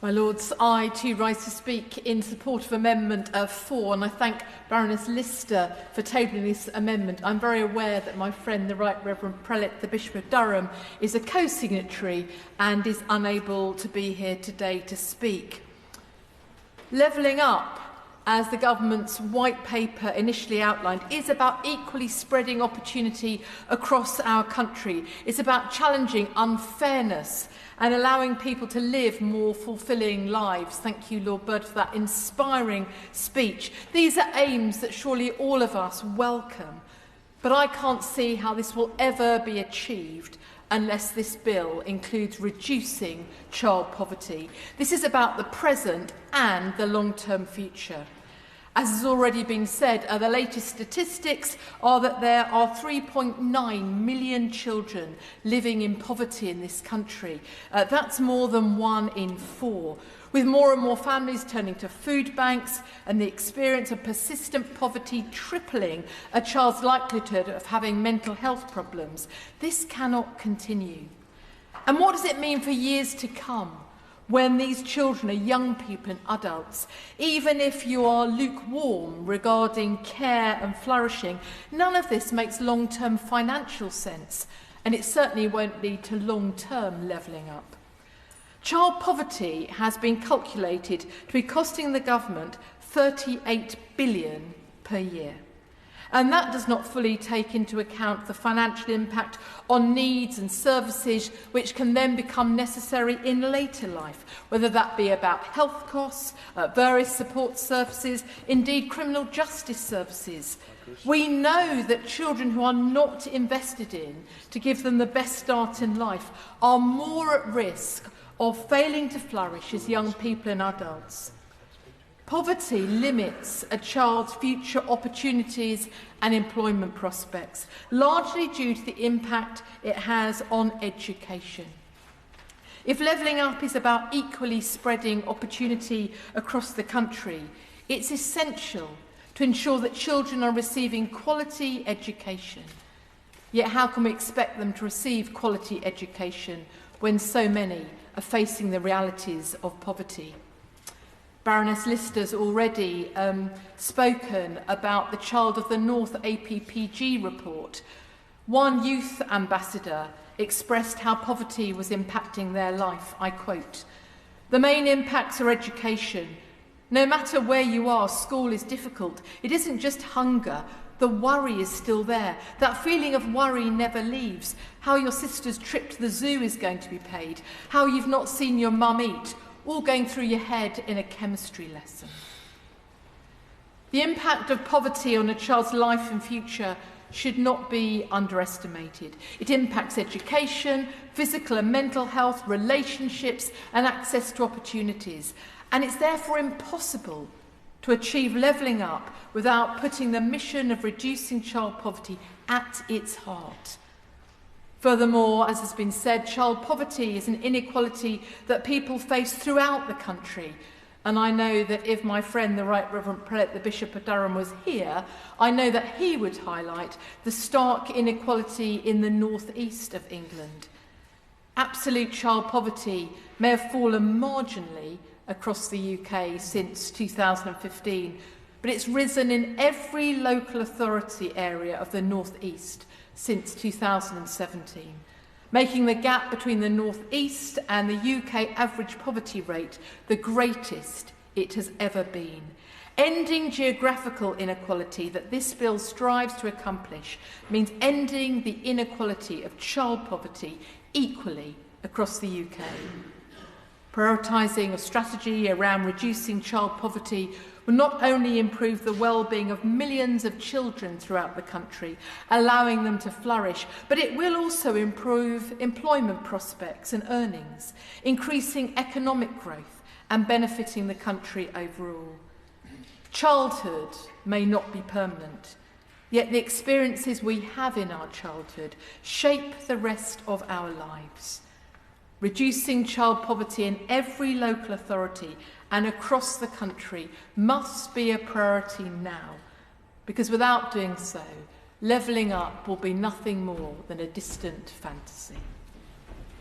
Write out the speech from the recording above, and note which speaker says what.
Speaker 1: My Lords, I too rise to speak in support of Amendment 4, and I thank Baroness Lister for tabling this amendment. I'm very aware that my friend, the Right Reverend Prelate, the Bishop of Durham, is a co-signatory and is unable to be here today to speak. Levelling up, as the government's white paper initially outlined, is about equally spreading opportunity across our country. It's about challenging unfairness and allowing people to live more fulfilling lives. Thank you, Lord Bird, for that inspiring speech. These are aims that surely all of us welcome, but I can't see how this will ever be achieved unless this bill includes reducing child poverty. This is about the present and the long-term future. As has already been said, the latest statistics are that there are 3.9 million children living in poverty in this country. That's more than 1 in 4. With more and more families turning to food banks and the experience of persistent poverty tripling a child's likelihood of having mental health problems, this cannot continue. And what does it mean for years to come when these children are young people and adults? Even if you are lukewarm regarding care and flourishing, none of this makes long-term financial sense, and it certainly won't lead to long-term levelling up. Child poverty has been calculated to be costing the government £38 billion per year. And that does not fully take into account the financial impact on needs and services which can then become necessary in later life, whether that be about health costs, various support services, indeed criminal justice services. We know that children who are not invested in to give them the best start in life are more at risk of failing to flourish as young people and adults. Poverty limits a child's future opportunities and employment prospects, largely due to the impact it has on education. If levelling up is about equally spreading opportunity across the country, it's essential to ensure that children are receiving quality education. Yet how can we expect them to receive quality education when so many are facing the realities of poverty? Baroness Lister's already spoken about the Child of the North APPG report. One youth ambassador expressed how poverty was impacting their life. I quote, "The main impacts are education. No matter where you are, school is difficult. It isn't just hunger. The worry is still there. That feeling of worry never leaves. How your sister's trip to the zoo is going to be paid. How you've not seen your mum eat. All going through your head in a chemistry lesson." The impact of poverty on a child's life and future should not be underestimated. It impacts education, physical and mental health, relationships and access to opportunities. And it's therefore impossible to achieve levelling up without putting the mission of reducing child poverty at its heart. Furthermore, as has been said, child poverty is an inequality that people face throughout the country. And I know that if my friend, the Right Reverend Prelate, the Bishop of Durham, was here, I know that he would highlight the stark inequality in the northeast of England. Absolute child poverty may have fallen marginally across the UK since 2015, but it's risen in every local authority area of the northeast since 2017, making the gap between the North East and the UK average poverty rate the greatest it has ever been. Ending geographical inequality that this bill strives to accomplish means ending the inequality of child poverty equally across the UK. Prioritising a strategy around reducing child poverty will not only improve the well-being of millions of children throughout the country, allowing them to flourish, but it will also improve employment prospects and earnings, increasing economic growth and benefiting the country overall. Childhood may not be permanent, yet the experiences we have in our childhood shape the rest of our lives. Reducing child poverty in every local authority and across the country must be a priority now, because without doing so, levelling up will be nothing more than a distant fantasy.